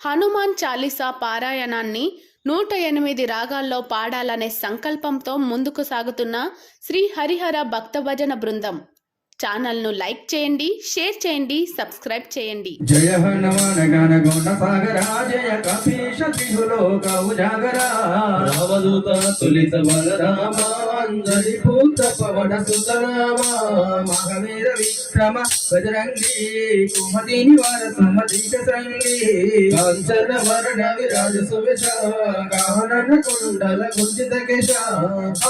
హనుమాన్ చాలీసా పారాయణాన్ని 108 రాగాల్లో పాడాలనే సంకల్పంతో ముందుకు సాగుతున్న శ్రీ హరిహర భక్త భజన బృందం. ఛానల్ను లైక్ చేయండి, షేర్ చేయండి, సబ్స్క్రైబ్ చేయండి. జయ హనుమాన్ గణ గుణ సాగర జయ కపీశ త్రిలోక ఉజాగర రామదూత తులిత బలరామ అంజలి పుత్ర పవన సుతరామ మహావీర విక్రమ బజరంగి కుమతి నివార సుమతిక సంగి కాంచన వర్ణ విరాజ సువేశ గానన కుండల కుంజిత కేశ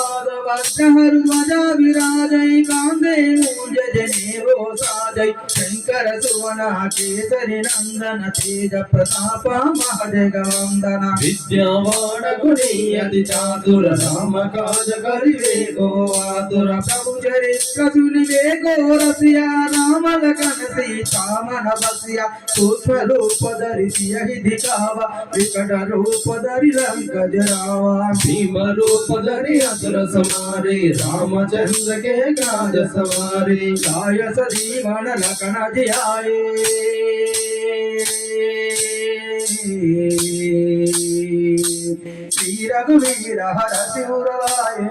ఆదవగ్రహరు ధ్వజ విరాజై కాందే జనేవో సాజై శంకర సువన కేసరి నందన తేజ ప్రతాప మహజగవందన విద్యావాణ గుణి అతి చాతుర రామ కాజ కరివే గో ఆతుర ప్రభు చరిత్ర సునివే గో రసియా రామల కనసి కామన బసియా సూక్ష్మ రూప ధరిసియ హిది కావ వికట రూప ధరి లంక జరావా భీమ రూప ధరి అసుర సమారే రామచంద్ర के काज सवारे गाय सदी मन लखन जियाए श्री रघुवीर हर सिमुराए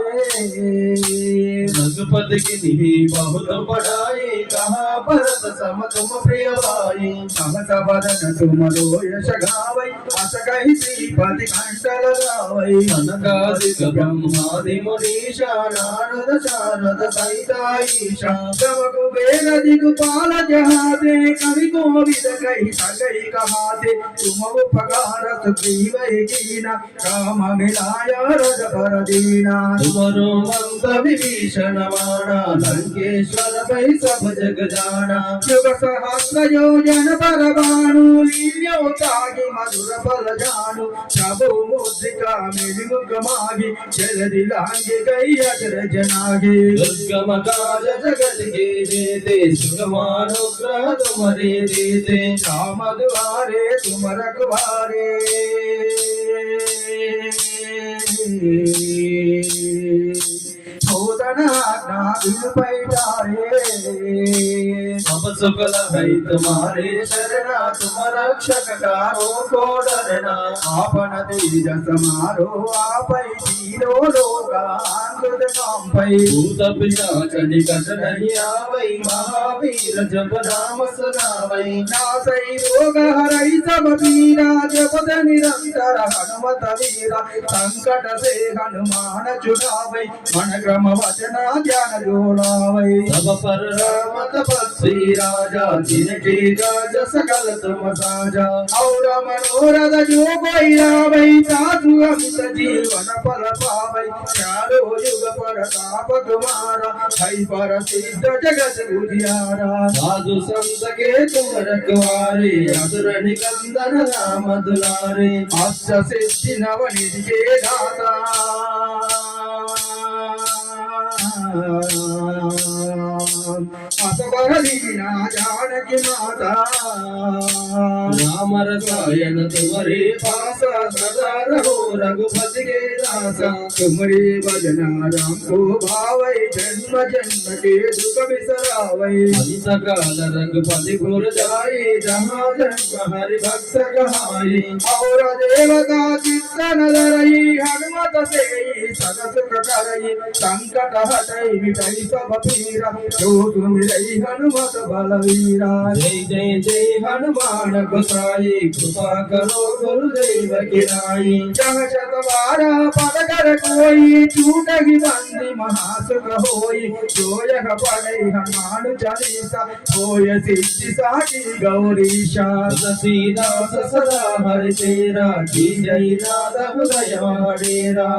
रघुपति की निधि बहुत बढ़ाई कहा भरत सम तुम प्रिय भाई सहस बदन तुम यश गावै अस कहि श्रीपति कंठ लगावै अनकादिक ब्रह्मादि मुनीषा नारद शारद सहिता ईशा तव कुबेर दिगपाल जहाते कवि कोविद कहि सगई कहाते तुम उपकार सुग्रीवै कीना काम मिलाया रज पर दीना तुमरो मंत विभीषण माना लंकेश्वर भै सब जग जाना युग सहस्र योजन पर बाणु लील्यो ताहि मधुर फल जानु प्रभु मुद्रिका मेरि मुख माहि जलधि लांघि गई अग्रज नाहि दुर्गम काज जगत के जेते सुगमानुग्रह तुम्हारे देते राम द्वारे तुम रखवारे सब सुकल है तुम्हारे शरणा तुम रक्षक कारो को डरना आपन तेज समारो आपै तीरो लोकांगद कांपै भूत पिशाच निकट नहीं आवै महावीर जप नाम सुनावै नासै रोग हरै सब पीरा जपत निरंतर हनुमत वीरा संकट से हनुमान छुड़ावै मन क्रम वचना ज्ञान जोड़ावै सब पर राम तपस्वी राजा जिनके काज सकल तुम साजा और मनोरथ जो कोई लावै साधु अमित जीवन फल पावै चारो युग प्रताप तुम्हारा है प्रसिद्ध जगत उजियारा साधु संत के तुम रखवारे असुर निकंदन राम दुलारे अष्ट सिद्धि नव निधि के दाता असबरदीना जानकी माता राम रसायन तुम्हारे पास सदा रहो रघुपति के दास तुम्हारे भजना राम को भावै जन्म जन्म के दुख बिसरावै अंत काल रघुपति पुर जाई जहाँ जन्म हरि भक्त कहाई और देवता चित्तन धरई हनुमत से सदा सुख करई संकट हटई मिटई सब पीरा जो तुम रही हनुमत बलवीरा जय जय जय हनुमान गोसाई कृपा करो गुरुदेव की नाई जहाँ शतवारा पद कर कोई छूटहि बंदी महासुख होई जो यह पढ़े हनुमान चालीसा होय सिद्धि साकी गौरीशा तुलसीदास सदा हरि तेरा की जय नाथ हृदय डेरा।